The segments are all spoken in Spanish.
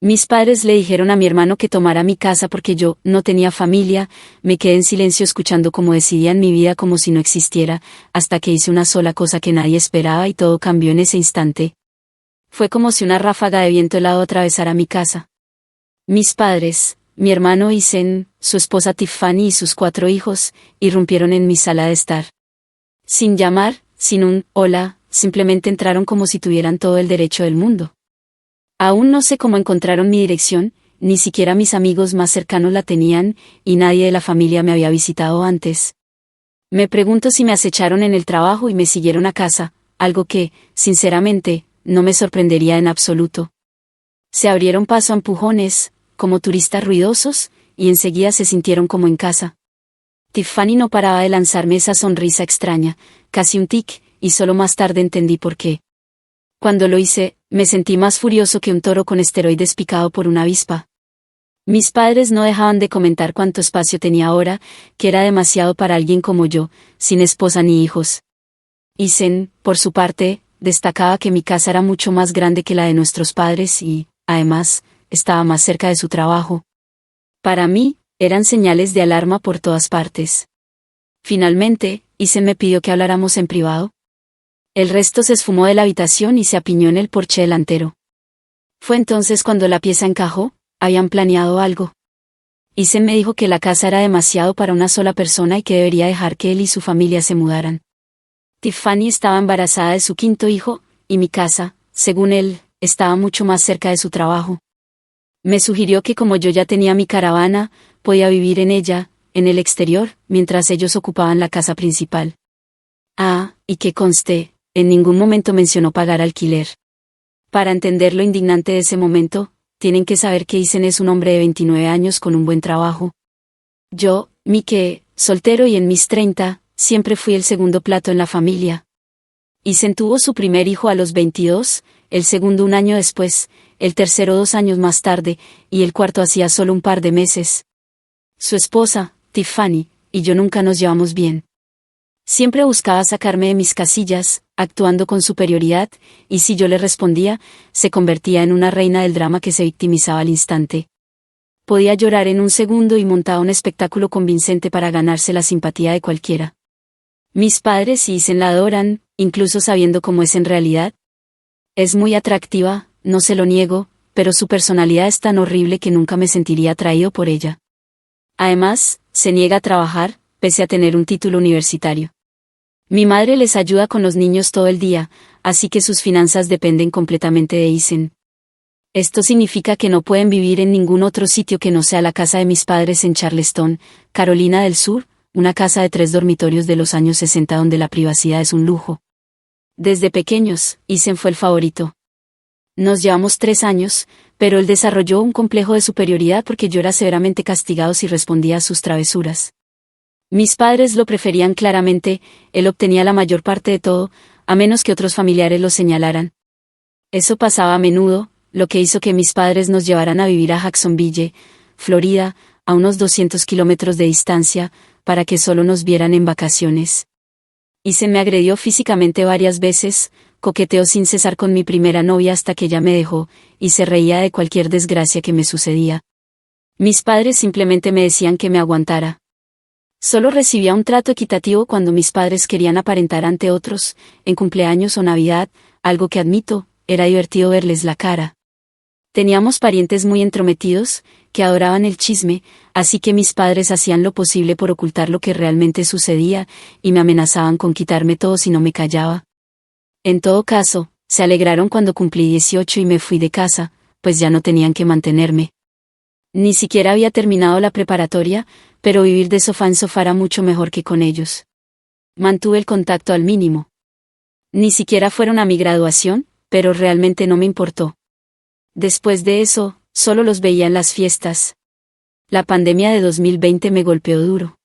Mis padres le dijeron a mi hermano que tomara mi casa porque yo no tenía familia. Me quedé en silencio escuchando cómo decidían mi vida como si no existiera, hasta que hice una sola cosa que nadie esperaba y todo cambió en ese instante. Fue como si una ráfaga de viento helado atravesara mi casa. Mis padres, mi hermano Isen, su esposa Tiffany y sus 4 hijos, irrumpieron en mi sala de estar. Sin llamar, sin un hola, simplemente entraron como si tuvieran todo el derecho del mundo. Aún no sé cómo encontraron mi dirección, ni siquiera mis amigos más cercanos la tenían, y nadie de la familia me había visitado antes. Me pregunto si me acecharon en el trabajo y me siguieron a casa, algo que, sinceramente, no me sorprendería en absoluto. Se abrieron paso a empujones, como turistas ruidosos, y enseguida se sintieron como en casa. Tiffany no paraba de lanzarme esa sonrisa extraña, casi un tic, y solo más tarde entendí por qué. Cuando lo hice, me sentí más furioso que un toro con esteroides picado por una avispa. Mis padres no dejaban de comentar cuánto espacio tenía ahora, que era demasiado para alguien como yo, sin esposa ni hijos. Isen, por su parte, destacaba que mi casa era mucho más grande que la de nuestros padres y, además, estaba más cerca de su trabajo. Para mí, eran señales de alarma por todas partes. Finalmente, Isen me pidió que habláramos en privado. El resto se esfumó de la habitación y se apiñó en el porche delantero. Fue entonces cuando la pieza encajó. Habían planeado algo. Isen me dijo que la casa era demasiado para una sola persona y que debería dejar que él y su familia se mudaran. Tiffany estaba embarazada de su 5.º hijo, y mi casa, según él, estaba mucho más cerca de su trabajo. Me sugirió que como yo ya tenía mi caravana, podía vivir en ella, en el exterior, mientras ellos ocupaban la casa principal. Y que conste, en ningún momento mencionó pagar alquiler. Para entender lo indignante de ese momento, tienen que saber que Isen es un hombre de 29 años con un buen trabajo. Yo, soltero y en mis 30, siempre fui el segundo plato en la familia. Isen tuvo su primer hijo a los 22, el segundo un año después, el tercero 2 años más tarde, y el cuarto hacía solo un par de meses. Su esposa, Tiffany, y yo nunca nos llevamos bien. Siempre buscaba sacarme de mis casillas, actuando con superioridad, y si yo le respondía, se convertía en una reina del drama que se victimizaba al instante. Podía llorar en un segundo y montaba un espectáculo convincente para ganarse la simpatía de cualquiera. Mis padres y Isen la adoran, incluso sabiendo cómo es en realidad. Es muy atractiva, no se lo niego, pero su personalidad es tan horrible que nunca me sentiría atraído por ella. Además, se niega a trabajar, pese a tener un título universitario. Mi madre les ayuda con los niños todo el día, así que sus finanzas dependen completamente de Isen. Esto significa que no pueden vivir en ningún otro sitio que no sea la casa de mis padres en Charleston, Carolina del Sur, una casa de 3 dormitorios de los años 60 donde la privacidad es un lujo. Desde pequeños, Isen fue el favorito. Nos llevamos 3 años, pero él desarrolló un complejo de superioridad porque yo era severamente castigado si respondía a sus travesuras. Mis padres lo preferían claramente, él obtenía la mayor parte de todo, a menos que otros familiares lo señalaran. Eso pasaba a menudo, lo que hizo que mis padres nos llevaran a vivir a Jacksonville, Florida, a unos 200 kilómetros de distancia, para que solo nos vieran en vacaciones. Isen me agredió físicamente varias veces, coqueteó sin cesar con mi primera novia hasta que ella me dejó, y se reía de cualquier desgracia que me sucedía. Mis padres simplemente me decían que me aguantara. Solo recibía un trato equitativo cuando mis padres querían aparentar ante otros, en cumpleaños o Navidad, algo que admito, era divertido verles la cara. Teníamos parientes muy entrometidos, que adoraban el chisme, así que mis padres hacían lo posible por ocultar lo que realmente sucedía, y me amenazaban con quitarme todo si no me callaba. En todo caso, se alegraron cuando cumplí 18 y me fui de casa, pues ya no tenían que mantenerme. Ni siquiera había terminado la preparatoria, pero vivir de sofá en sofá era mucho mejor que con ellos. Mantuve el contacto al mínimo. Ni siquiera fueron a mi graduación, pero realmente no me importó. Después de eso, solo los veía en las fiestas. La pandemia de 2020 me golpeó duro.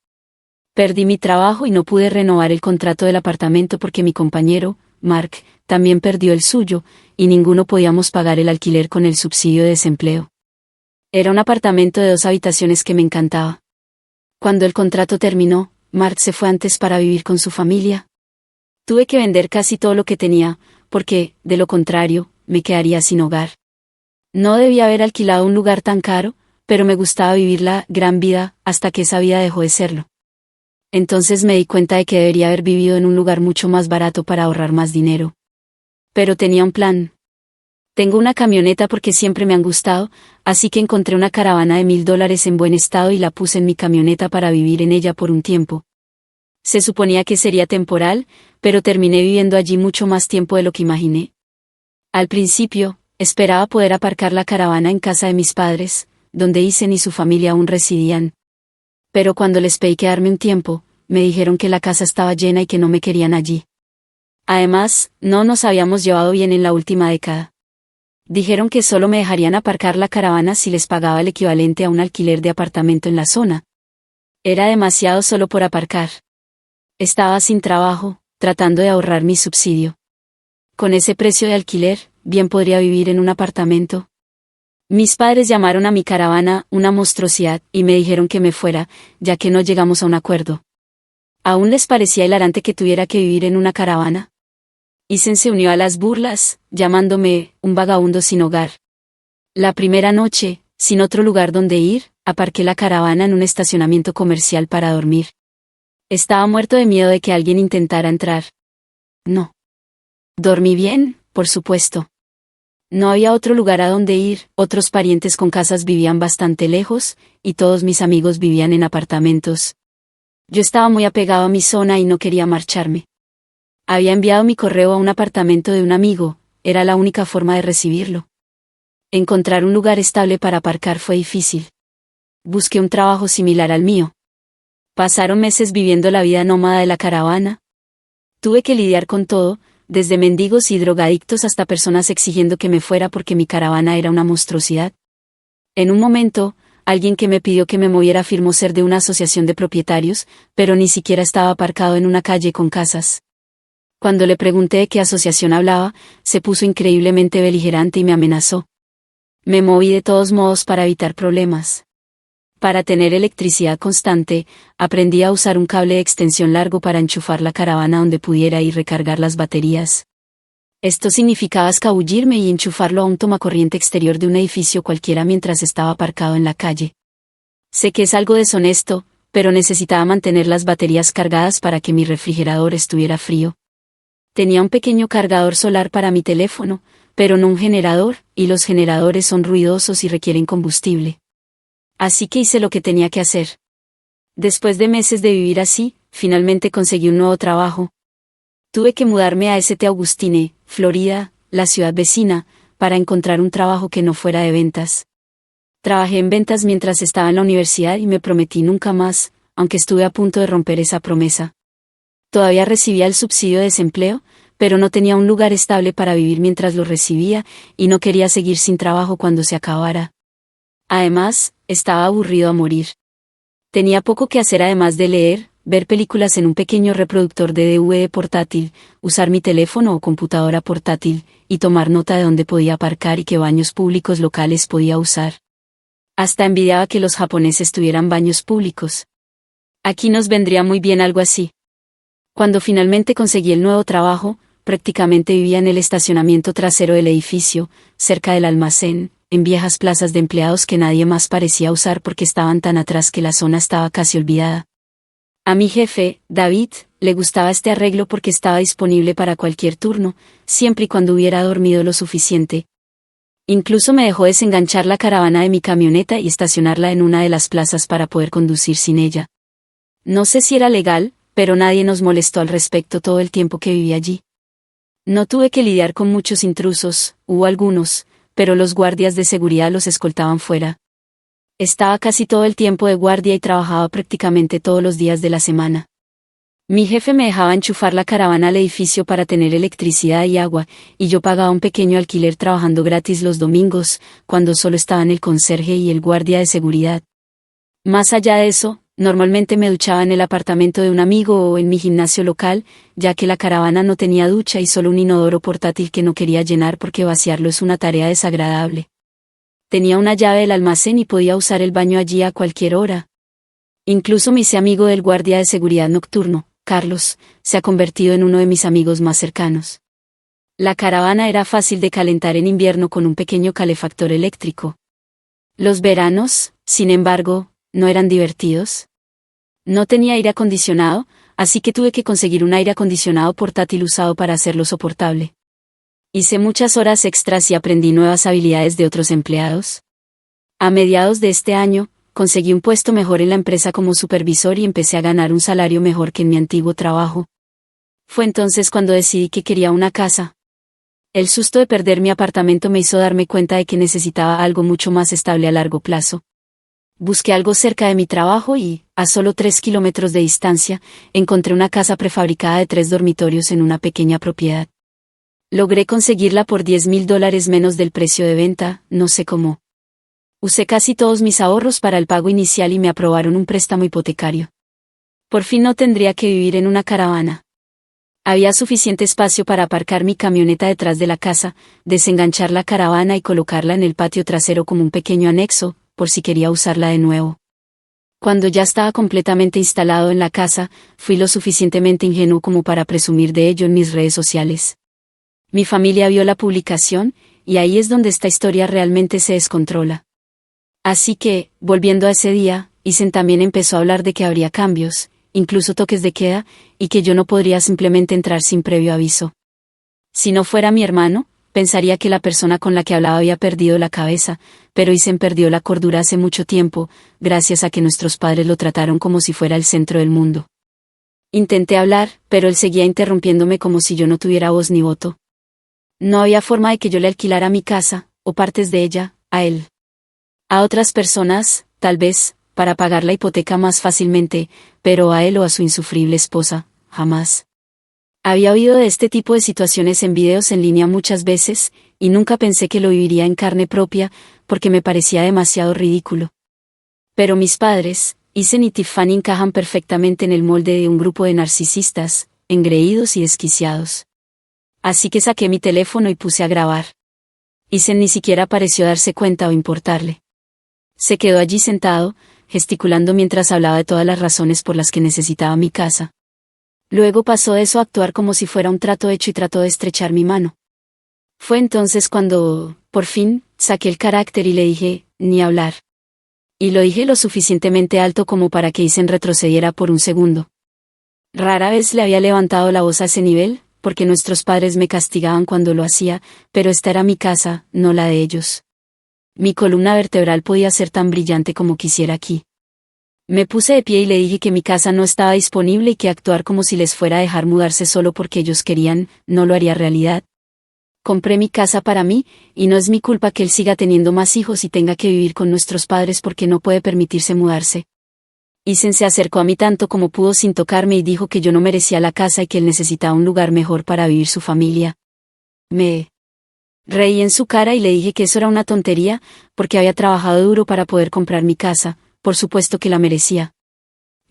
Perdí mi trabajo y no pude renovar el contrato del apartamento porque mi compañero, Mark, también perdió el suyo, y ninguno podíamos pagar el alquiler con el subsidio de desempleo. Era un apartamento de 2 habitaciones que me encantaba. Cuando el contrato terminó, Mark se fue antes para vivir con su familia. Tuve que vender casi todo lo que tenía, porque, de lo contrario, me quedaría sin hogar. No debía haber alquilado un lugar tan caro, pero me gustaba vivir la gran vida, hasta que esa vida dejó de serlo. Entonces me di cuenta de que debería haber vivido en un lugar mucho más barato para ahorrar más dinero. Pero tenía un plan. Tengo una camioneta porque siempre me han gustado, así que encontré una caravana de $1000 en buen estado y la puse en mi camioneta para vivir en ella por un tiempo. Se suponía que sería temporal, pero terminé viviendo allí mucho más tiempo de lo que imaginé. Al principio, esperaba poder aparcar la caravana en casa de mis padres, donde Isen y su familia aún residían. Pero cuando les pedí quedarme un tiempo, me dijeron que la casa estaba llena y que no me querían allí. Además, no nos habíamos llevado bien en la última década. Dijeron que solo me dejarían aparcar la caravana si les pagaba el equivalente a un alquiler de apartamento en la zona. Era demasiado solo por aparcar. Estaba sin trabajo, tratando de ahorrar mi subsidio. Con ese precio de alquiler, bien podría vivir en un apartamento. Mis padres llamaron a mi caravana una monstruosidad y me dijeron que me fuera, ya que no llegamos a un acuerdo. ¿Aún les parecía hilarante que tuviera que vivir en una caravana? Isen se unió a las burlas, llamándome un vagabundo sin hogar. La primera noche, sin otro lugar donde ir, aparqué la caravana en un estacionamiento comercial para dormir. Estaba muerto de miedo de que alguien intentara entrar. No. Dormí bien, por supuesto. No había otro lugar a donde ir, otros parientes con casas vivían bastante lejos, y todos mis amigos vivían en apartamentos. Yo estaba muy apegado a mi zona y no quería marcharme. Había enviado mi correo a un apartamento de un amigo, era la única forma de recibirlo. Encontrar un lugar estable para aparcar fue difícil. Busqué un trabajo similar al mío. Pasaron meses viviendo la vida nómada de la caravana. Tuve que lidiar con todo, desde mendigos y drogadictos hasta personas exigiendo que me fuera porque mi caravana era una monstruosidad. En un momento, alguien que me pidió que me moviera afirmó ser de una asociación de propietarios, pero ni siquiera estaba aparcado en una calle con casas. Cuando le pregunté de qué asociación hablaba, se puso increíblemente beligerante y me amenazó. Me moví de todos modos para evitar problemas. Para tener electricidad constante, aprendí a usar un cable de extensión largo para enchufar la caravana donde pudiera y recargar las baterías. Esto significaba escabullirme y enchufarlo a un tomacorriente exterior de un edificio cualquiera mientras estaba aparcado en la calle. Sé que es algo deshonesto, pero necesitaba mantener las baterías cargadas para que mi refrigerador estuviera frío. Tenía un pequeño cargador solar para mi teléfono, pero no un generador, y los generadores son ruidosos y requieren combustible. Así que hice lo que tenía que hacer. Después de meses de vivir así, finalmente conseguí un nuevo trabajo. Tuve que mudarme a St. Augustine, Florida, la ciudad vecina, para encontrar un trabajo que no fuera de ventas. Trabajé en ventas mientras estaba en la universidad y me prometí nunca más, aunque estuve a punto de romper esa promesa. Todavía recibía el subsidio de desempleo, pero no tenía un lugar estable para vivir mientras lo recibía, y no quería seguir sin trabajo cuando se acabara. Además, estaba aburrido a morir. Tenía poco que hacer además de leer, ver películas en un pequeño reproductor de DVD portátil, usar mi teléfono o computadora portátil, y tomar nota de dónde podía aparcar y qué baños públicos locales podía usar. Hasta envidiaba que los japoneses tuvieran baños públicos. Aquí nos vendría muy bien algo así. Cuando finalmente conseguí el nuevo trabajo, prácticamente vivía en el estacionamiento trasero del edificio, cerca del almacén, en viejas plazas de empleados que nadie más parecía usar porque estaban tan atrás que la zona estaba casi olvidada. A mi jefe, David, le gustaba este arreglo porque estaba disponible para cualquier turno, siempre y cuando hubiera dormido lo suficiente. Incluso me dejó desenganchar la caravana de mi camioneta y estacionarla en una de las plazas para poder conducir sin ella. No sé si era legal, pero nadie nos molestó al respecto todo el tiempo que viví allí. No tuve que lidiar con muchos intrusos, hubo algunos, pero los guardias de seguridad los escoltaban fuera. Estaba casi todo el tiempo de guardia y trabajaba prácticamente todos los días de la semana. Mi jefe me dejaba enchufar la caravana al edificio para tener electricidad y agua, y yo pagaba un pequeño alquiler trabajando gratis los domingos, cuando solo estaban el conserje y el guardia de seguridad. Más allá de eso, normalmente me duchaba en el apartamento de un amigo o en mi gimnasio local, ya que la caravana no tenía ducha y solo un inodoro portátil que no quería llenar porque vaciarlo es una tarea desagradable. Tenía una llave del almacén y podía usar el baño allí a cualquier hora. Incluso me hice amigo del guardia de seguridad nocturno, Carlos, se ha convertido en uno de mis amigos más cercanos. La caravana era fácil de calentar en invierno con un pequeño calefactor eléctrico. Los veranos, sin embargo, no eran divertidos. No tenía aire acondicionado, así que tuve que conseguir un aire acondicionado portátil usado para hacerlo soportable. Hice muchas horas extras y aprendí nuevas habilidades de otros empleados. A mediados de este año, conseguí un puesto mejor en la empresa como supervisor y empecé a ganar un salario mejor que en mi antiguo trabajo. Fue entonces cuando decidí que quería una casa. El susto de perder mi apartamento me hizo darme cuenta de que necesitaba algo mucho más estable a largo plazo. Busqué algo cerca de mi trabajo y, a solo 3 kilómetros de distancia, encontré una casa prefabricada de 3 dormitorios en una pequeña propiedad. Logré conseguirla por $10,000 menos del precio de venta, no sé cómo. Usé casi todos mis ahorros para el pago inicial y me aprobaron un préstamo hipotecario. Por fin no tendría que vivir en una caravana. Había suficiente espacio para aparcar mi camioneta detrás de la casa, desenganchar la caravana y colocarla en el patio trasero como un pequeño anexo, por si quería usarla de nuevo. Cuando ya estaba completamente instalado en la casa, fui lo suficientemente ingenuo como para presumir de ello en mis redes sociales. Mi familia vio la publicación, y ahí es donde esta historia realmente se descontrola. Así que, volviendo a ese día, Isen también empezó a hablar de que habría cambios, incluso toques de queda, y que yo no podría simplemente entrar sin previo aviso. Si no fuera mi hermano, pensaría que la persona con la que hablaba había perdido la cabeza, pero Isen perdió la cordura hace mucho tiempo, gracias a que nuestros padres lo trataron como si fuera el centro del mundo. Intenté hablar, pero él seguía interrumpiéndome como si yo no tuviera voz ni voto. No había forma de que yo le alquilara mi casa, o partes de ella, a él. A otras personas, tal vez, para pagar la hipoteca más fácilmente, pero a él o a su insufrible esposa, jamás. Había oído de este tipo de situaciones en videos en línea muchas veces, y nunca pensé que lo viviría en carne propia, porque me parecía demasiado ridículo. Pero mis padres, Isen y Tiffany, encajan perfectamente en el molde de un grupo de narcisistas, engreídos y desquiciados. Así que saqué mi teléfono y puse a grabar. Isen ni siquiera pareció darse cuenta o importarle. Se quedó allí sentado, gesticulando mientras hablaba de todas las razones por las que necesitaba mi casa. Luego pasó de eso a actuar como si fuera un trato hecho y trató de estrechar mi mano. Fue entonces cuando, por fin, saqué el carácter y le dije, ni hablar. Y lo dije lo suficientemente alto como para que Isen retrocediera por un segundo. Rara vez le había levantado la voz a ese nivel, porque nuestros padres me castigaban cuando lo hacía, pero esta era mi casa, no la de ellos. Mi columna vertebral podía ser tan brillante como quisiera aquí. Me puse de pie y le dije que mi casa no estaba disponible y que actuar como si les fuera a dejar mudarse solo porque ellos querían, no lo haría realidad. Compré mi casa para mí, y no es mi culpa que él siga teniendo más hijos y tenga que vivir con nuestros padres porque no puede permitirse mudarse. Isen se acercó a mí tanto como pudo sin tocarme y dijo que yo no merecía la casa y que él necesitaba un lugar mejor para vivir su familia. Me reí en su cara y le dije que eso era una tontería, porque había trabajado duro para poder comprar mi casa, por supuesto que la merecía.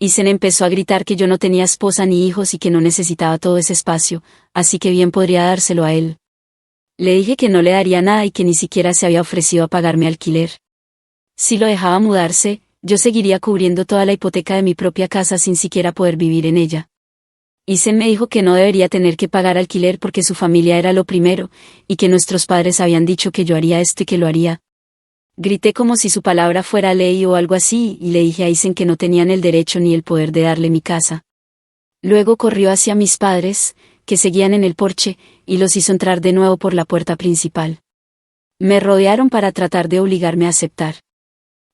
Isen empezó a gritar que yo no tenía esposa ni hijos y que no necesitaba todo ese espacio, así que bien podría dárselo a él. Le dije que no le daría nada y que ni siquiera se había ofrecido a pagarme alquiler. Si lo dejaba mudarse, yo seguiría cubriendo toda la hipoteca de mi propia casa sin siquiera poder vivir en ella. Isen me dijo que no debería tener que pagar alquiler porque su familia era lo primero, y que nuestros padres habían dicho que yo haría esto y que lo haría. Grité como si su palabra fuera ley o algo así, y le dije a Isen que no tenían el derecho ni el poder de darle mi casa. Luego corrió hacia mis padres, que seguían en el porche, y los hizo entrar de nuevo por la puerta principal. Me rodearon para tratar de obligarme a aceptar.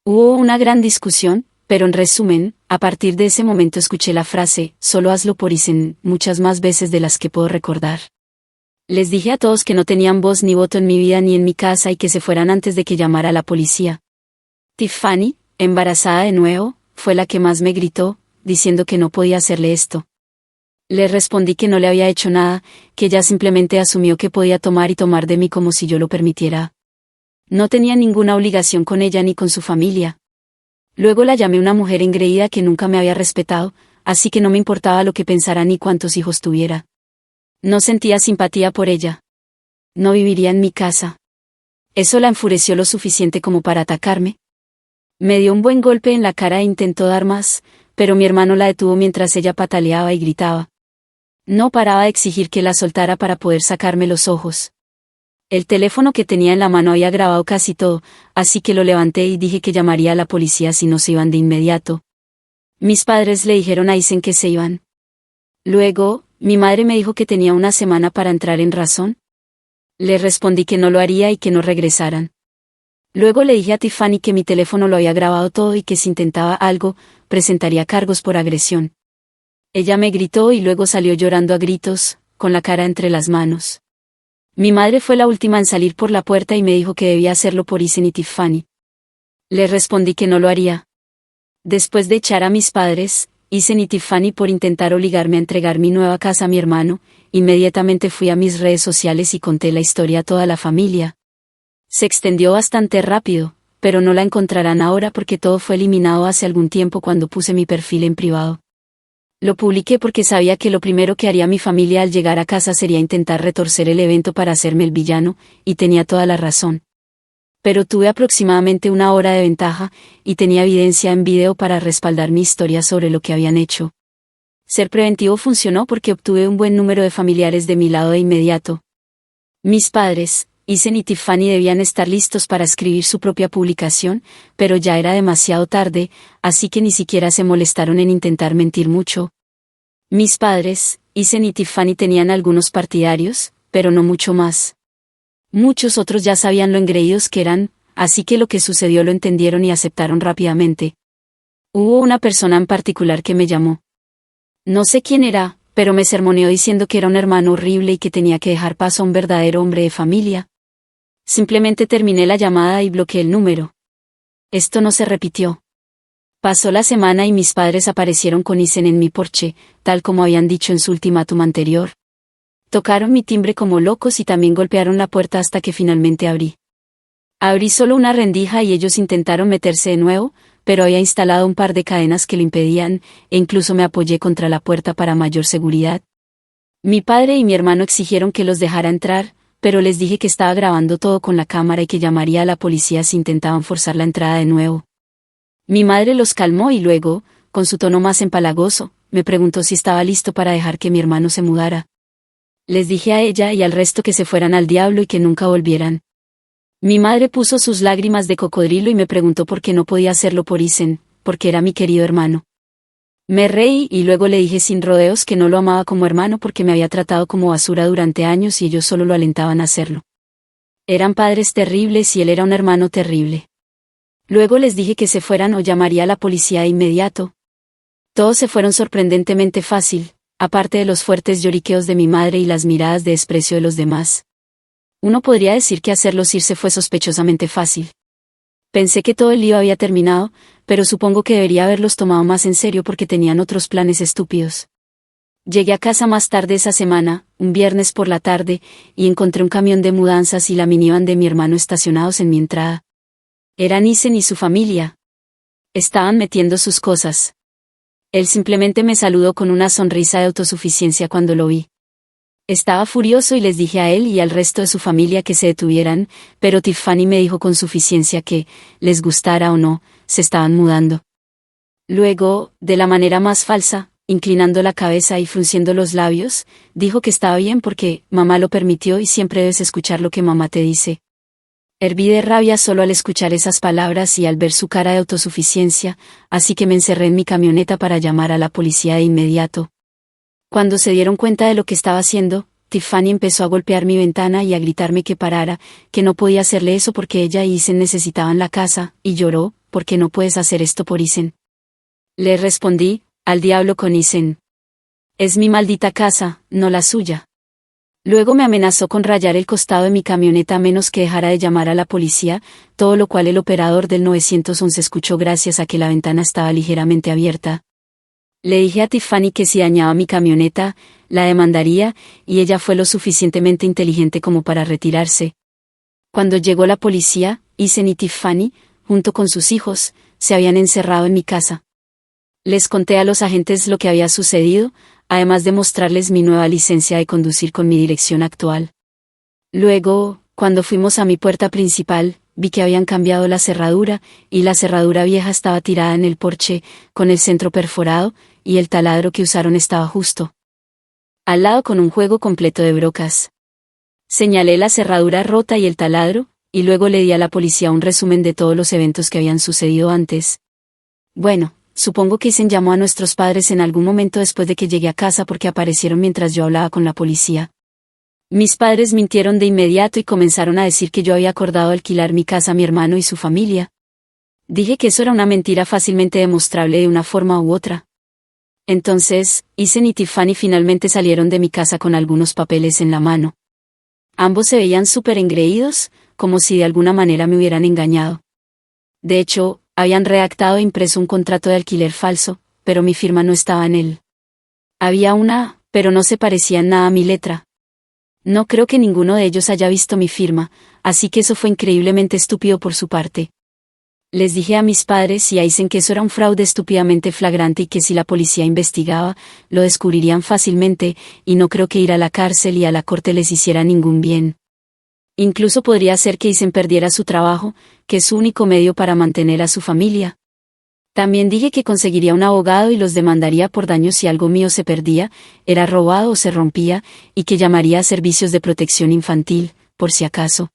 Hubo una gran discusión, pero en resumen, a partir de ese momento escuché la frase, solo hazlo por Isen, muchas más veces de las que puedo recordar. Les dije a todos que no tenían voz ni voto en mi vida ni en mi casa y que se fueran antes de que llamara a la policía. Tiffany, embarazada de nuevo, fue la que más me gritó, diciendo que no podía hacerle esto. Le respondí que no le había hecho nada, que ella simplemente asumió que podía tomar y tomar de mí como si yo lo permitiera. No tenía ninguna obligación con ella ni con su familia. Luego la llamé una mujer engreída que nunca me había respetado, así que no me importaba lo que pensara ni cuántos hijos tuviera. No sentía simpatía por ella. No viviría en mi casa. Eso la enfureció lo suficiente como para atacarme. Me dio un buen golpe en la cara e intentó dar más, pero mi hermano la detuvo mientras ella pataleaba y gritaba. No paraba de exigir que la soltara para poder sacarme los ojos. El teléfono que tenía en la mano había grabado casi todo, así que lo levanté y dije que llamaría a la policía si no se iban de inmediato. Mis padres le dijeron a Isen que se iban. Luego, mi madre me dijo que tenía una semana para entrar en razón. Le respondí que no lo haría y que no regresaran. Luego le dije a Tiffany que mi teléfono lo había grabado todo y que si intentaba algo, presentaría cargos por agresión. Ella me gritó y luego salió llorando a gritos, con la cara entre las manos. Mi madre fue la última en salir por la puerta y me dijo que debía hacerlo por Isen y Tiffany. Le respondí que no lo haría. Después de echar a mis padres, Isen y Tiffany por intentar obligarme a entregar mi nueva casa a mi hermano, inmediatamente fui a mis redes sociales y conté la historia a toda la familia. Se extendió bastante rápido, pero no la encontrarán ahora porque todo fue eliminado hace algún tiempo cuando puse mi perfil en privado. Lo publiqué porque sabía que lo primero que haría mi familia al llegar a casa sería intentar retorcer el evento para hacerme el villano, y tenía toda la razón. Pero tuve aproximadamente una hora de ventaja, y tenía evidencia en video para respaldar mi historia sobre lo que habían hecho. Ser preventivo funcionó porque obtuve un buen número de familiares de mi lado de inmediato. Mis padres, Isen y Tiffany debían estar listos para escribir su propia publicación, pero ya era demasiado tarde, así que ni siquiera se molestaron en intentar mentir mucho. Mis padres, Isen y Tiffany tenían algunos partidarios, pero no mucho más. Muchos otros ya sabían lo engreídos que eran, así que lo que sucedió lo entendieron y aceptaron rápidamente. Hubo una persona en particular que me llamó. No sé quién era, pero me sermoneó diciendo que era un hermano horrible y que tenía que dejar paso a un verdadero hombre de familia. Simplemente terminé la llamada y bloqueé el número. Esto no se repitió. Pasó la semana y mis padres aparecieron con Isen en mi porche, tal como habían dicho en su ultimátum anterior. Tocaron mi timbre como locos y también golpearon la puerta hasta que finalmente abrí. Abrí solo una rendija y ellos intentaron meterse de nuevo, pero había instalado un par de cadenas que lo impedían, e incluso me apoyé contra la puerta para mayor seguridad. Mi padre y mi hermano exigieron que los dejara entrar, pero les dije que estaba grabando todo con la cámara y que llamaría a la policía si intentaban forzar la entrada de nuevo. Mi madre los calmó y luego, con su tono más empalagoso, me preguntó si estaba listo para dejar que mi hermano se mudara. Les dije a ella y al resto que se fueran al diablo y que nunca volvieran. Mi madre puso sus lágrimas de cocodrilo y me preguntó por qué no podía hacerlo por Isen, porque era mi querido hermano. Me reí y luego le dije sin rodeos que no lo amaba como hermano porque me había tratado como basura durante años y ellos solo lo alentaban a hacerlo. Eran padres terribles y él era un hermano terrible. Luego les dije que se fueran o llamaría a la policía de inmediato. Todos se fueron sorprendentemente fácil, aparte de los fuertes lloriqueos de mi madre y las miradas de desprecio de los demás. Uno podría decir que hacerlos irse fue sospechosamente fácil. Pensé que todo el lío había terminado, pero supongo que debería haberlos tomado más en serio porque tenían otros planes estúpidos. Llegué a casa más tarde esa semana, un viernes por la tarde, y encontré un camión de mudanzas y la minivan de mi hermano estacionados en mi entrada. Eran Isen y su familia. Estaban metiendo sus cosas. Él simplemente me saludó con una sonrisa de autosuficiencia cuando lo vi. Estaba furioso y les dije a él y al resto de su familia que se detuvieran, pero Tiffany me dijo con suficiencia que, les gustara o no, se estaban mudando. Luego, de la manera más falsa, inclinando la cabeza y frunciendo los labios, dijo que estaba bien porque mamá lo permitió y siempre debes escuchar lo que mamá te dice. Herví de rabia solo al escuchar esas palabras y al ver su cara de autosuficiencia, así que me encerré en mi camioneta para llamar a la policía de inmediato. Cuando se dieron cuenta de lo que estaba haciendo, Tiffany empezó a golpear mi ventana y a gritarme que parara, que no podía hacerle eso porque ella y Isen necesitaban la casa, y lloró, ¿por qué no puedes hacer esto por Isen? Le respondí, al diablo con Isen. Es mi maldita casa, no la suya. Luego me amenazó con rayar el costado de mi camioneta a menos que dejara de llamar a la policía, todo lo cual el operador del 911 escuchó gracias a que la ventana estaba ligeramente abierta. Le dije a Tiffany que si dañaba mi camioneta, la demandaría, y ella fue lo suficientemente inteligente como para retirarse. Cuando llegó la policía, Isen y Tiffany, junto con sus hijos, se habían encerrado en mi casa. Les conté a los agentes lo que había sucedido, además de mostrarles mi nueva licencia de conducir con mi dirección actual. Luego, cuando fuimos a mi puerta principal, vi que habían cambiado la cerradura, y la cerradura vieja estaba tirada en el porche, con el centro perforado, y el taladro que usaron estaba justo al lado con un juego completo de brocas. Señalé la cerradura rota y el taladro, y luego le di a la policía un resumen de todos los eventos que habían sucedido antes. Bueno, supongo que Isen llamó a nuestros padres en algún momento después de que llegué a casa porque aparecieron mientras yo hablaba con la policía. Mis padres mintieron de inmediato y comenzaron a decir que yo había acordado alquilar mi casa a mi hermano y su familia. Dije que eso era una mentira fácilmente demostrable de una forma u otra. Entonces, Isen y Tiffany finalmente salieron de mi casa con algunos papeles en la mano. Ambos se veían súper engreídos, como si de alguna manera me hubieran engañado. De hecho, habían redactado e impreso un contrato de alquiler falso, pero mi firma no estaba en él. Había una, pero no se parecía en nada a mi letra. No creo que ninguno de ellos haya visto mi firma, así que eso fue increíblemente estúpido por su parte. Les dije a mis padres y a Isen que eso era un fraude estúpidamente flagrante y que si la policía investigaba, lo descubrirían fácilmente, y no creo que ir a la cárcel y a la corte les hiciera ningún bien. Incluso podría ser que Isen perdiera su trabajo, que es su único medio para mantener a su familia. También dije que conseguiría un abogado y los demandaría por daños si algo mío se perdía, era robado o se rompía, y que llamaría a servicios de protección infantil, por si acaso.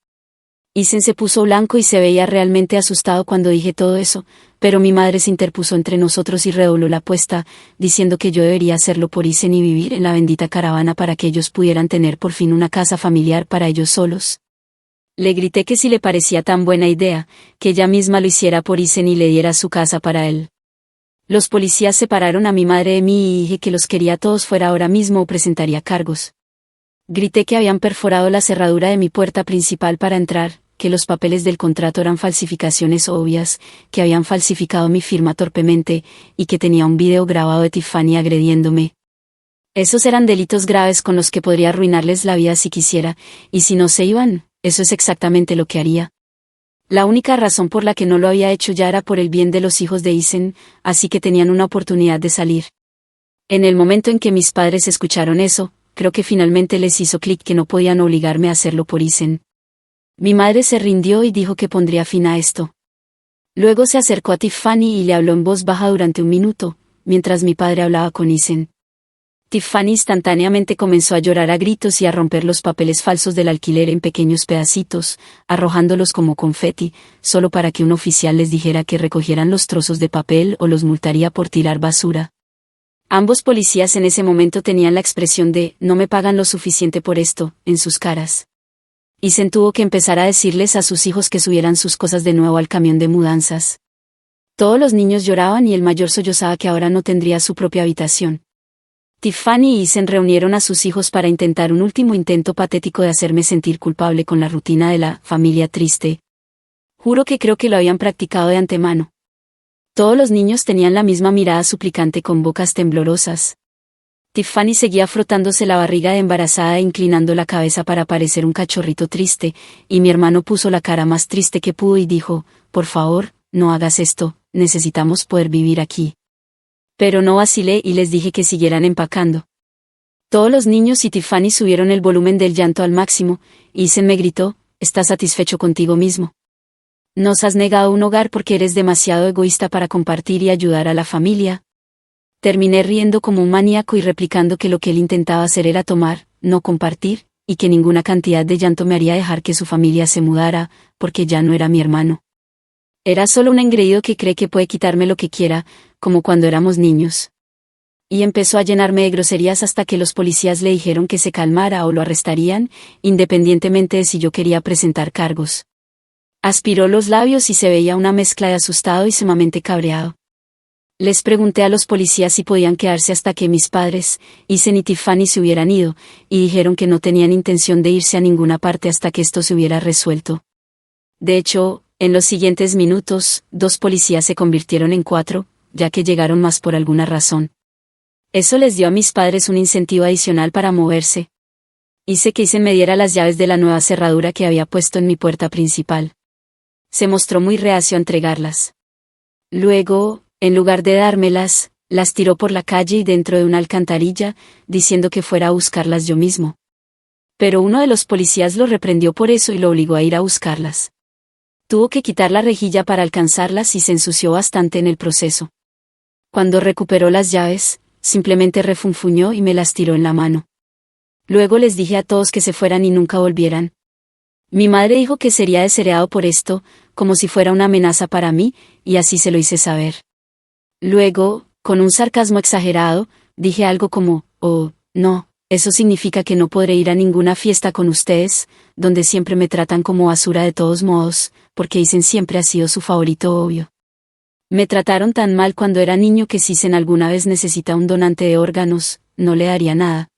Isen se puso blanco y se veía realmente asustado cuando dije todo eso, pero mi madre se interpuso entre nosotros y redobló la apuesta, diciendo que yo debería hacerlo por Isen y vivir en la bendita caravana para que ellos pudieran tener por fin una casa familiar para ellos solos. Le grité que si le parecía tan buena idea, que ella misma lo hiciera por Isen y le diera su casa para él. Los policías separaron a mi madre de mí y dije que los quería a todos fuera ahora mismo o presentaría cargos. Grité que habían perforado la cerradura de mi puerta principal para entrar, que los papeles del contrato eran falsificaciones obvias, que habían falsificado mi firma torpemente, y que tenía un video grabado de Tiffany agrediéndome. Esos eran delitos graves con los que podría arruinarles la vida si quisiera, y si no se iban, eso es exactamente lo que haría. La única razón por la que no lo había hecho ya era por el bien de los hijos de Isen, así que tenían una oportunidad de salir. En el momento en que mis padres escucharon eso, creo que finalmente les hizo clic que no podían obligarme a hacerlo por Isen. Mi madre se rindió y dijo que pondría fin a esto. Luego se acercó a Tiffany y le habló en voz baja durante un minuto, mientras mi padre hablaba con Isen. Tiffany instantáneamente comenzó a llorar a gritos y a romper los papeles falsos del alquiler en pequeños pedacitos, arrojándolos como confeti, solo para que un oficial les dijera que recogieran los trozos de papel o los multaría por tirar basura. Ambos policías en ese momento tenían la expresión de «no me pagan lo suficiente por esto» en sus caras. Isen tuvo que empezar a decirles a sus hijos que subieran sus cosas de nuevo al camión de mudanzas. Todos los niños lloraban y el mayor sollozaba que ahora no tendría su propia habitación. Tiffany y Isen reunieron a sus hijos para intentar un último intento patético de hacerme sentir culpable con la rutina de la familia triste. Juro que creo que lo habían practicado de antemano. Todos los niños tenían la misma mirada suplicante con bocas temblorosas. Tiffany seguía frotándose la barriga de embarazada e inclinando la cabeza para parecer un cachorrito triste, y mi hermano puso la cara más triste que pudo y dijo, «Por favor, no hagas esto, necesitamos poder vivir aquí». Pero no vacilé y les dije que siguieran empacando. Todos los niños y Tiffany subieron el volumen del llanto al máximo, y Isen me gritó, «¿Estás satisfecho contigo mismo? Nos has negado un hogar porque eres demasiado egoísta para compartir y ayudar a la familia». Terminé riendo como un maníaco y replicando que lo que él intentaba hacer era tomar, no compartir, y que ninguna cantidad de llanto me haría dejar que su familia se mudara, porque ya no era mi hermano. Era solo un engreído que cree que puede quitarme lo que quiera, como cuando éramos niños. Y empezó a llenarme de groserías hasta que los policías le dijeron que se calmara o lo arrestarían, independientemente de si yo quería presentar cargos. Aspiró los labios y se veía una mezcla de asustado y sumamente cabreado. Les pregunté a los policías si podían quedarse hasta que mis padres, Isen y Tiffany se hubieran ido, y dijeron que no tenían intención de irse a ninguna parte hasta que esto se hubiera resuelto. De hecho, en los siguientes minutos, 2 policías se convirtieron en 4, ya que llegaron más por alguna razón. Eso les dio a mis padres un incentivo adicional para moverse. Hice que Isen me diera las llaves de la nueva cerradura que había puesto en mi puerta principal. Se mostró muy reacio a entregarlas. Luego, en lugar de dármelas, las tiró por la calle y dentro de una alcantarilla, diciendo que fuera a buscarlas yo mismo. Pero uno de los policías lo reprendió por eso y lo obligó a ir a buscarlas. Tuvo que quitar la rejilla para alcanzarlas y se ensució bastante en el proceso. Cuando recuperó las llaves, simplemente refunfuñó y me las tiró en la mano. Luego les dije a todos que se fueran y nunca volvieran. Mi madre dijo que sería desheredado por esto, como si fuera una amenaza para mí, y así se lo hice saber. Luego, con un sarcasmo exagerado, dije algo como, oh, no, eso significa que no podré ir a ninguna fiesta con ustedes, donde siempre me tratan como basura de todos modos, porque Isen siempre ha sido su favorito obvio. Me trataron tan mal cuando era niño que si Isen alguna vez necesita un donante de órganos, no le daría nada.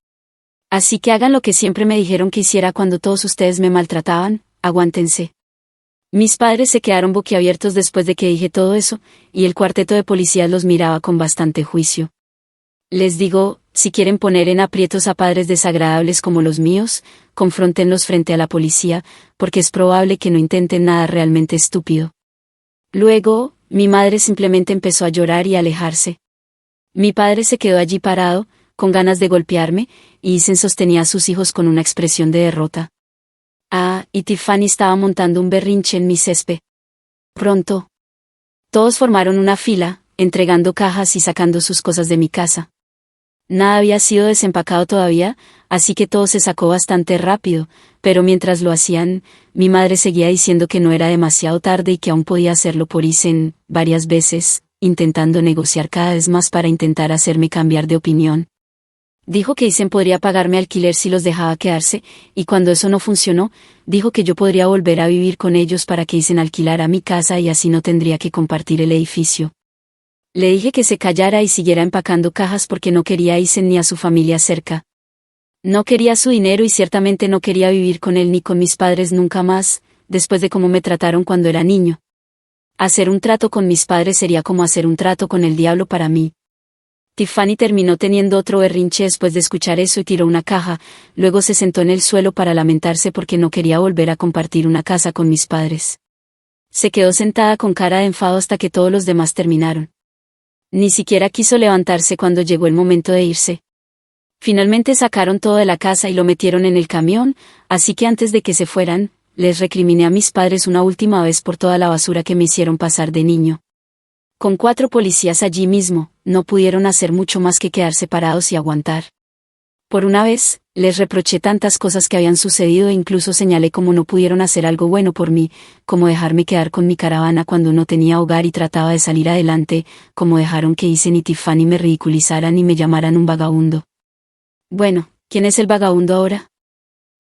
Así que hagan lo que siempre me dijeron que hiciera cuando todos ustedes me maltrataban, aguántense. Mis padres se quedaron boquiabiertos después de que dije todo eso, y el cuarteto de policías los miraba con bastante juicio. Les digo, si quieren poner en aprietos a padres desagradables como los míos, confróntenlos frente a la policía, porque es probable que no intenten nada realmente estúpido. Luego, mi madre simplemente empezó a llorar y a alejarse. Mi padre se quedó allí parado, con ganas de golpearme, y Isen sostenía a sus hijos con una expresión de derrota. Y Tiffany estaba montando un berrinche en mi césped. Pronto. Todos formaron una fila, entregando cajas y sacando sus cosas de mi casa. Nada había sido desempacado todavía, así que todo se sacó bastante rápido, pero mientras lo hacían, mi madre seguía diciendo que no era demasiado tarde y que aún podía hacerlo por Isen, varias veces, intentando negociar cada vez más para intentar hacerme cambiar de opinión. Dijo que Isen podría pagarme alquiler si los dejaba quedarse, y cuando eso no funcionó, dijo que yo podría volver a vivir con ellos para que Isen alquilara mi casa y así no tendría que compartir el edificio. Le dije que se callara y siguiera empacando cajas porque no quería a Isen ni a su familia cerca. No quería su dinero y ciertamente no quería vivir con él ni con mis padres nunca más, después de cómo me trataron cuando era niño. Hacer un trato con mis padres sería como hacer un trato con el diablo para mí. Tiffany terminó teniendo otro berrinche después de escuchar eso y tiró una caja, luego se sentó en el suelo para lamentarse porque no quería volver a compartir una casa con mis padres. Se quedó sentada con cara de enfado hasta que todos los demás terminaron. Ni siquiera quiso levantarse cuando llegó el momento de irse. Finalmente sacaron todo de la casa y lo metieron en el camión, así que antes de que se fueran, les recriminé a mis padres una última vez por toda la basura que me hicieron pasar de niño. Con 4 policías allí mismo, no pudieron hacer mucho más que quedarse parados y aguantar. Por una vez, les reproché tantas cosas que habían sucedido e incluso señalé cómo no pudieron hacer algo bueno por mí, como dejarme quedar con mi caravana cuando no tenía hogar y trataba de salir adelante, como dejaron que Isen y Tiffany me ridiculizaran y me llamaran un vagabundo. Bueno, ¿quién es el vagabundo ahora?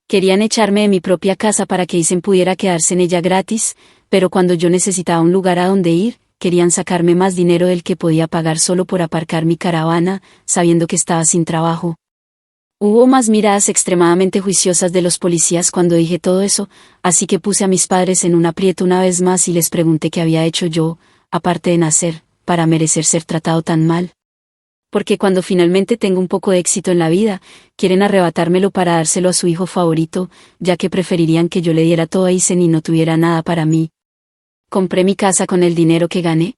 Querían echarme de mi propia casa para que Isen pudiera quedarse en ella gratis, pero cuando yo necesitaba un lugar a donde ir, querían sacarme más dinero del que podía pagar solo por aparcar mi caravana, sabiendo que estaba sin trabajo. Hubo más miradas extremadamente juiciosas de los policías cuando dije todo eso, así que puse a mis padres en un aprieto una vez más y les pregunté qué había hecho yo, aparte de nacer, para merecer ser tratado tan mal. Porque cuando finalmente tengo un poco de éxito en la vida, quieren arrebatármelo para dárselo a su hijo favorito, ya que preferirían que yo le diera todo a Isen y no tuviera nada para mí. ¿Compré mi casa con el dinero que gané?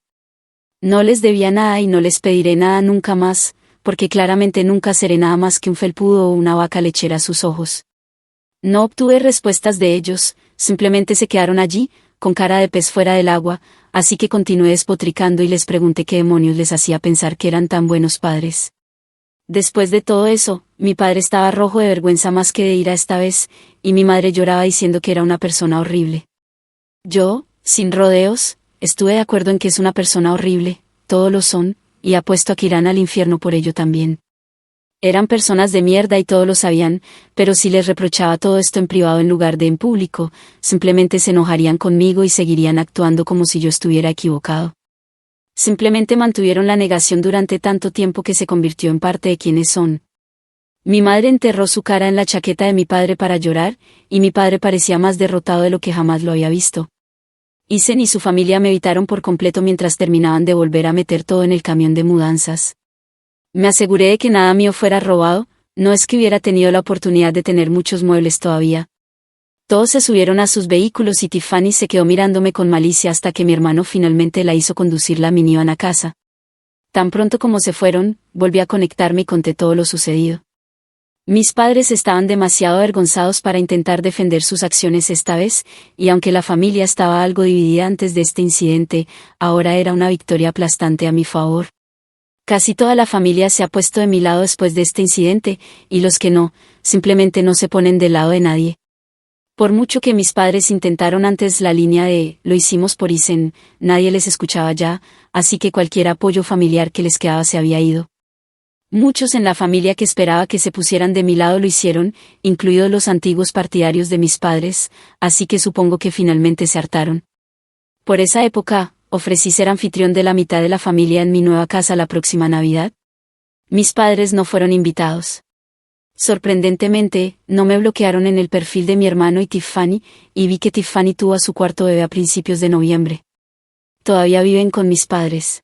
No les debía nada y no les pediré nada nunca más, porque claramente nunca seré nada más que un felpudo o una vaca lechera a sus ojos. No obtuve respuestas de ellos, simplemente se quedaron allí, con cara de pez fuera del agua, así que continué despotricando y les pregunté qué demonios les hacía pensar que eran tan buenos padres. Después de todo eso, mi padre estaba rojo de vergüenza más que de ira esta vez, y mi madre lloraba diciendo que era una persona horrible. Yo, sin rodeos, estuve de acuerdo en que es una persona horrible, todos lo son, y apuesto a que irán al infierno por ello también. Eran personas de mierda y todos lo sabían, pero si les reprochaba todo esto en privado en lugar de en público, simplemente se enojarían conmigo y seguirían actuando como si yo estuviera equivocado. Simplemente mantuvieron la negación durante tanto tiempo que se convirtió en parte de quienes son. Mi madre enterró su cara en la chaqueta de mi padre para llorar, y mi padre parecía más derrotado de lo que jamás lo había visto. Isen y su familia me evitaron por completo mientras terminaban de volver a meter todo en el camión de mudanzas. Me aseguré de que nada mío fuera robado, no es que hubiera tenido la oportunidad de tener muchos muebles todavía. Todos se subieron a sus vehículos y Tiffany se quedó mirándome con malicia hasta que mi hermano finalmente la hizo conducir la minivan a casa. Tan pronto como se fueron, volví a conectarme y conté todo lo sucedido. Mis padres estaban demasiado avergonzados para intentar defender sus acciones esta vez, y aunque la familia estaba algo dividida antes de este incidente, ahora era una victoria aplastante a mi favor. Casi toda la familia se ha puesto de mi lado después de este incidente, y los que no, simplemente no se ponen del lado de nadie. Por mucho que mis padres intentaron antes la línea de "lo hicimos por Isen", nadie les escuchaba ya, así que cualquier apoyo familiar que les quedaba se había ido. Muchos en la familia que esperaba que se pusieran de mi lado lo hicieron, incluidos los antiguos partidarios de mis padres, así que supongo que finalmente se hartaron. Por esa época, ofrecí ser anfitrión de la mitad de la familia en mi nueva casa la próxima Navidad. Mis padres no fueron invitados. Sorprendentemente, no me bloquearon en el perfil de mi hermano y Tiffany, y vi que Tiffany tuvo a su cuarto bebé a principios de noviembre. Todavía viven con mis padres.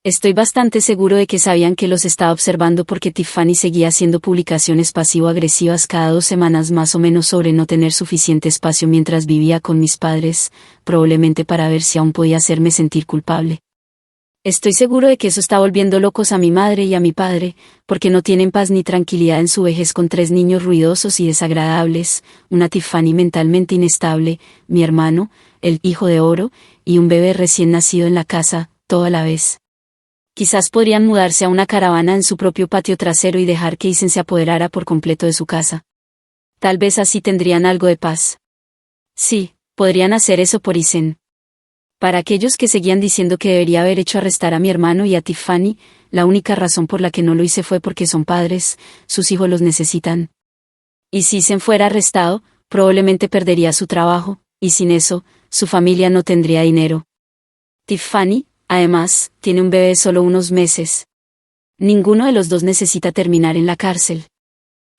Estoy bastante seguro de que sabían que los estaba observando porque Tiffany seguía haciendo publicaciones pasivo-agresivas cada 2 semanas más o menos sobre no tener suficiente espacio mientras vivía con mis padres, probablemente para ver si aún podía hacerme sentir culpable. Estoy seguro de que eso está volviendo locos a mi madre y a mi padre, porque no tienen paz ni tranquilidad en su vejez con 3 niños ruidosos y desagradables, una Tiffany mentalmente inestable, mi hermano, el hijo de oro, y un bebé recién nacido en la casa, todo a la vez. Quizás podrían mudarse a una caravana en su propio patio trasero y dejar que Isen se apoderara por completo de su casa. Tal vez así tendrían algo de paz. Sí, podrían hacer eso por Isen. Para aquellos que seguían diciendo que debería haber hecho arrestar a mi hermano y a Tiffany, la única razón por la que no lo hice fue porque son padres, sus hijos los necesitan. Y si Isen fuera arrestado, probablemente perdería su trabajo, y sin eso, su familia no tendría dinero. Tiffany, además, tiene un bebé de solo unos meses. Ninguno de los dos necesita terminar en la cárcel.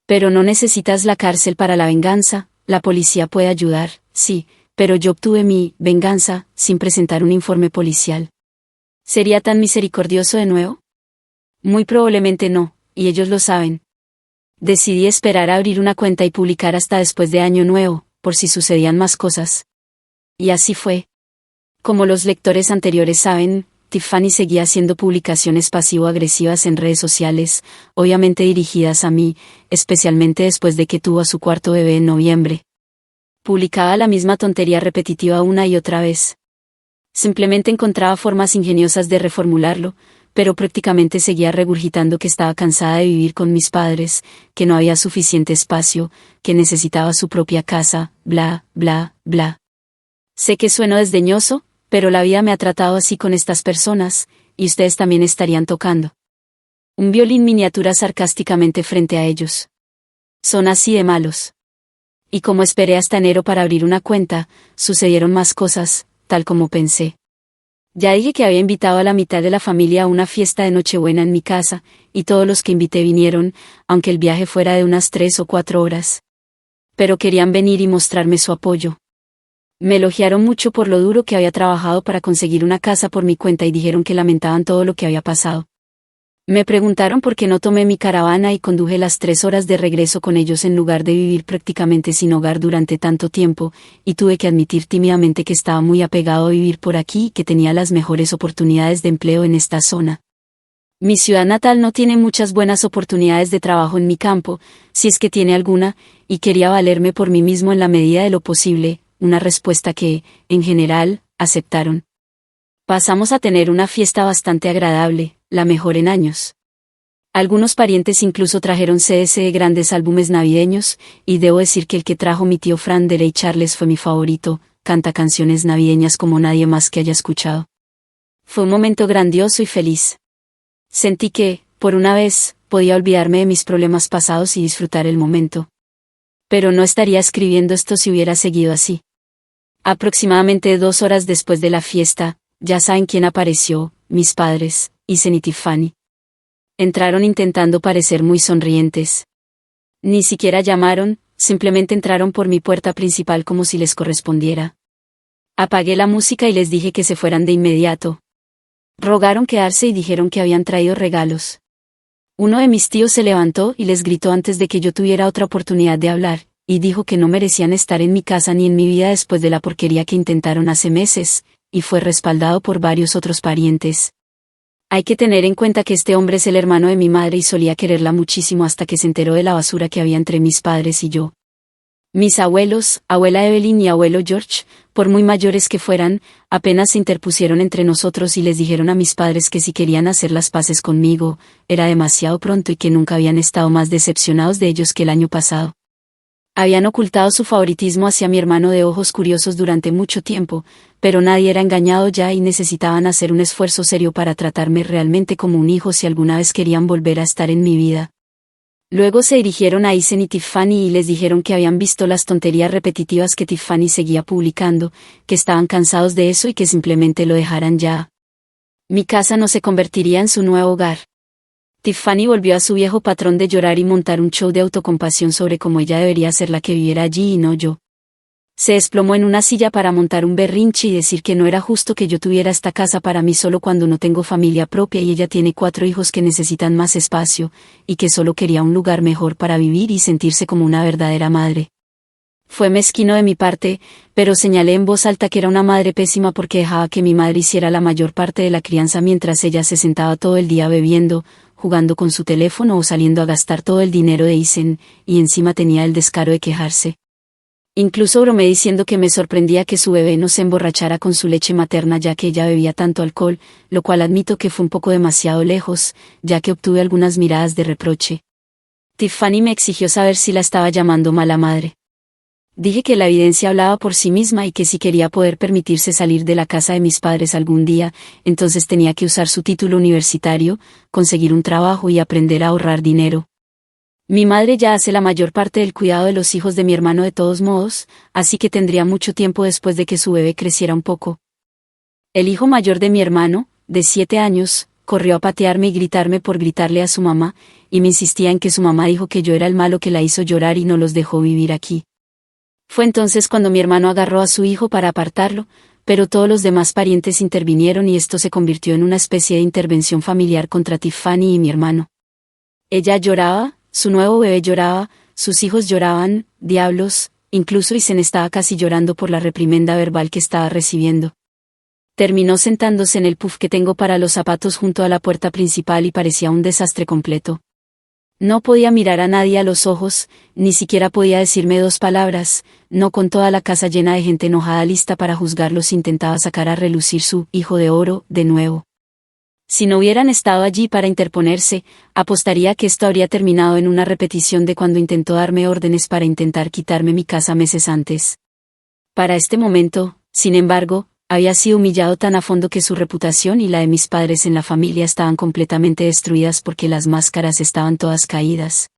Pero no necesitas la cárcel para la venganza, la policía puede ayudar, sí, pero yo obtuve mi venganza sin presentar un informe policial. ¿Sería tan misericordioso de nuevo? Muy probablemente no, y ellos lo saben. Decidí esperar a abrir una cuenta y publicar hasta después de Año Nuevo, por si sucedían más cosas. Y así fue. Como los lectores anteriores saben, Tiffany seguía haciendo publicaciones pasivo-agresivas en redes sociales, obviamente dirigidas a mí, especialmente después de que tuvo a su cuarto bebé en noviembre. Publicaba la misma tontería repetitiva una y otra vez. Simplemente encontraba formas ingeniosas de reformularlo, pero prácticamente seguía regurgitando que estaba cansada de vivir con mis padres, que no había suficiente espacio, que necesitaba su propia casa, bla, bla, bla. Sé que sueno desdeñoso, pero la vida me ha tratado así con estas personas, y ustedes también estarían tocando un violín miniatura sarcásticamente frente a ellos. Son así de malos. Y como esperé hasta enero para abrir una cuenta, sucedieron más cosas, tal como pensé. Ya dije que había invitado a la mitad de la familia a una fiesta de Nochebuena en mi casa, y todos los que invité vinieron, aunque el viaje fuera de unas 3 o 4 horas. Pero querían venir y mostrarme su apoyo. Me elogiaron mucho por lo duro que había trabajado para conseguir una casa por mi cuenta y dijeron que lamentaban todo lo que había pasado. Me preguntaron por qué no tomé mi caravana y conduje las 3 horas de regreso con ellos en lugar de vivir prácticamente sin hogar durante tanto tiempo, y tuve que admitir tímidamente que estaba muy apegado a vivir por aquí y que tenía las mejores oportunidades de empleo en esta zona. Mi ciudad natal no tiene muchas buenas oportunidades de trabajo en mi campo, si es que tiene alguna, y quería valerme por mí mismo en la medida de lo posible, una respuesta que, en general, aceptaron. Pasamos a tener una fiesta bastante agradable, la mejor en años. Algunos parientes incluso trajeron CDs de grandes álbumes navideños, y debo decir que el que trajo mi tío Fran de Ray Charles fue mi favorito, canta canciones navideñas como nadie más que haya escuchado. Fue un momento grandioso y feliz. Sentí que, por una vez, podía olvidarme de mis problemas pasados y disfrutar el momento. Pero no estaría escribiendo esto si hubiera seguido así. Aproximadamente 2 horas después de la fiesta, ya saben quién apareció, mis padres, Isen y Tiffany. Entraron intentando parecer muy sonrientes. Ni siquiera llamaron, simplemente entraron por mi puerta principal como si les correspondiera. Apagué la música y les dije que se fueran de inmediato. Rogaron quedarse y dijeron que habían traído regalos. Uno de mis tíos se levantó y les gritó antes de que yo tuviera otra oportunidad de hablar, y dijo que no merecían estar en mi casa ni en mi vida después de la porquería que intentaron hace meses, y fue respaldado por varios otros parientes. Hay que tener en cuenta que este hombre es el hermano de mi madre y solía quererla muchísimo hasta que se enteró de la basura que había entre mis padres y yo. Mis abuelos, abuela Evelyn y abuelo George, por muy mayores que fueran, apenas se interpusieron entre nosotros y les dijeron a mis padres que si querían hacer las paces conmigo, era demasiado pronto y que nunca habían estado más decepcionados de ellos que el año pasado. Habían ocultado su favoritismo hacia mi hermano de ojos curiosos durante mucho tiempo, pero nadie era engañado ya y necesitaban hacer un esfuerzo serio para tratarme realmente como un hijo si alguna vez querían volver a estar en mi vida. Luego se dirigieron a Eisen y Tiffany y les dijeron que habían visto las tonterías repetitivas que Tiffany seguía publicando, que estaban cansados de eso y que simplemente lo dejaran ya. Mi casa no se convertiría en su nuevo hogar. Tiffany volvió a su viejo patrón de llorar y montar un show de autocompasión sobre cómo ella debería ser la que viviera allí y no yo. Se desplomó en una silla para montar un berrinche y decir que no era justo que yo tuviera esta casa para mí solo cuando no tengo familia propia y ella tiene 4 hijos que necesitan más espacio, y que solo quería un lugar mejor para vivir y sentirse como una verdadera madre. Fue mezquino de mi parte, pero señalé en voz alta que era una madre pésima porque dejaba que mi madre hiciera la mayor parte de la crianza mientras ella se sentaba todo el día bebiendo, jugando con su teléfono o saliendo a gastar todo el dinero de Eisen, y encima tenía el descaro de quejarse. Incluso bromeé diciendo que me sorprendía que su bebé no se emborrachara con su leche materna ya que ella bebía tanto alcohol, lo cual admito que fue un poco demasiado lejos, ya que obtuve algunas miradas de reproche. Tiffany me exigió saber si la estaba llamando mala madre. Dije que la evidencia hablaba por sí misma y que si quería poder permitirse salir de la casa de mis padres algún día, entonces tenía que usar su título universitario, conseguir un trabajo y aprender a ahorrar dinero. Mi madre ya hace la mayor parte del cuidado de los hijos de mi hermano de todos modos, así que tendría mucho tiempo después de que su bebé creciera un poco. El hijo mayor de mi hermano, de 7 años, corrió a patearme y gritarme por gritarle a su mamá, y me insistía en que su mamá dijo que yo era el malo que la hizo llorar y no los dejó vivir aquí. Fue entonces cuando mi hermano agarró a su hijo para apartarlo, pero todos los demás parientes intervinieron y esto se convirtió en una especie de intervención familiar contra Tiffany y mi hermano. Ella lloraba, su nuevo bebé lloraba, sus hijos lloraban, diablos, incluso Eisen estaba casi llorando por la reprimenda verbal que estaba recibiendo. Terminó sentándose en el puff que tengo para los zapatos junto a la puerta principal y parecía un desastre completo. No podía mirar a nadie a los ojos, ni siquiera podía decirme 2 palabras, no con toda la casa llena de gente enojada lista para juzgarlos intentaba sacar a relucir su hijo de oro, de nuevo. Si no hubieran estado allí para interponerse, apostaría que esto habría terminado en una repetición de cuando intentó darme órdenes para intentar quitarme mi casa meses antes. Para este momento, sin embargo, había sido humillado tan a fondo que su reputación y la de mis padres en la familia estaban completamente destruidas porque las máscaras estaban todas caídas.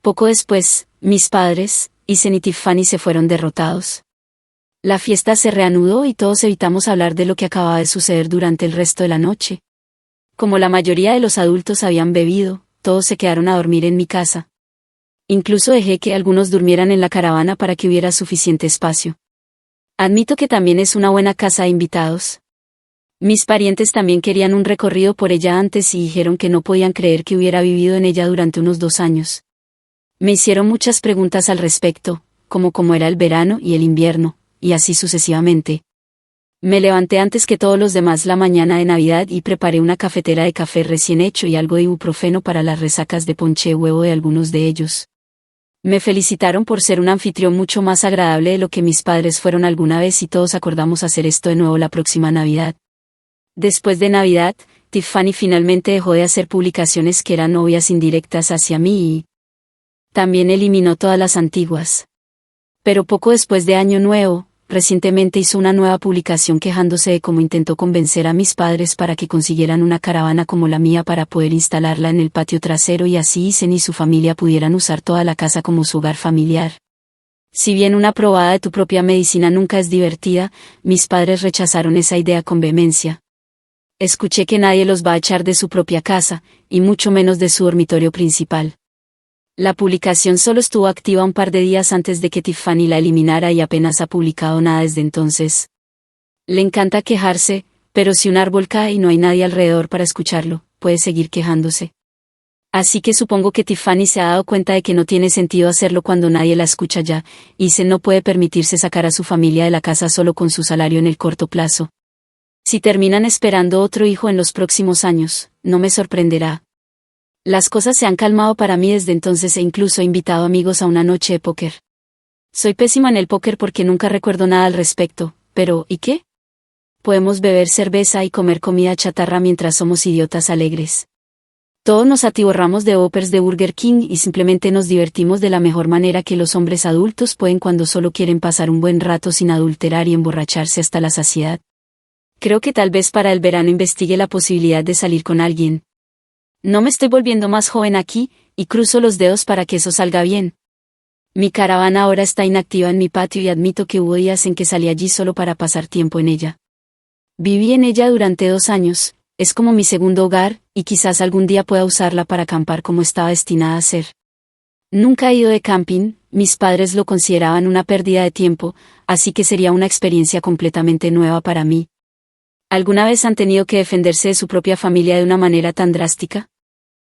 Poco después, mis padres, Eisen y Tiffany se fueron derrotados. La fiesta se reanudó y todos evitamos hablar de lo que acababa de suceder durante el resto de la noche. Como la mayoría de los adultos habían bebido, todos se quedaron a dormir en mi casa. Incluso dejé que algunos durmieran en la caravana para que hubiera suficiente espacio. Admito que también es una buena casa de invitados. Mis parientes también querían un recorrido por ella antes y dijeron que no podían creer que hubiera vivido en ella durante unos 2 años. Me hicieron muchas preguntas al respecto, como cómo era el verano y el invierno, y así sucesivamente. Me levanté antes que todos los demás la mañana de Navidad y preparé una cafetera de café recién hecho y algo de ibuprofeno para las resacas de ponche de huevo de algunos de ellos. Me felicitaron por ser un anfitrión mucho más agradable de lo que mis padres fueron alguna vez y todos acordamos hacer esto de nuevo la próxima Navidad. Después de Navidad, Tiffany finalmente dejó de hacer publicaciones que eran obvias indirectas hacia mí y también eliminó todas las antiguas. Pero poco después de Año Nuevo, recientemente hizo una nueva publicación quejándose de cómo intentó convencer a mis padres para que consiguieran una caravana como la mía para poder instalarla en el patio trasero y así Eisen y su familia pudieran usar toda la casa como su hogar familiar. Si bien una probada de tu propia medicina nunca es divertida, mis padres rechazaron esa idea con vehemencia. Escuché que nadie los va a echar de su propia casa, y mucho menos de su dormitorio principal. La publicación solo estuvo activa un par de días antes de que Tiffany la eliminara y apenas ha publicado nada desde entonces. Le encanta quejarse, pero si un árbol cae y no hay nadie alrededor para escucharlo, puede seguir quejándose. Así que supongo que Tiffany se ha dado cuenta de que no tiene sentido hacerlo cuando nadie la escucha ya, y se no puede permitirse sacar a su familia de la casa solo con su salario en el corto plazo. Si terminan esperando otro hijo en los próximos años, no me sorprenderá. Las cosas se han calmado para mí desde entonces e incluso he invitado amigos a una noche de póker. Soy pésima en el póker porque nunca recuerdo nada al respecto, pero ¿y qué? Podemos beber cerveza y comer comida chatarra mientras somos idiotas alegres. Todos nos atiborramos de Whoppers de Burger King y simplemente nos divertimos de la mejor manera que los hombres adultos pueden cuando solo quieren pasar un buen rato sin adulterar y emborracharse hasta la saciedad. Creo que tal vez para el verano investigue la posibilidad de salir con alguien. No me estoy volviendo más joven aquí, y cruzo los dedos para que eso salga bien. Mi caravana ahora está inactiva en mi patio y admito que hubo días en que salí allí solo para pasar tiempo en ella. Viví en ella durante 2 años, es como mi segundo hogar, y quizás algún día pueda usarla para acampar como estaba destinada a ser. Nunca he ido de camping, mis padres lo consideraban una pérdida de tiempo, así que sería una experiencia completamente nueva para mí. ¿Alguna vez han tenido que defenderse de su propia familia de una manera tan drástica?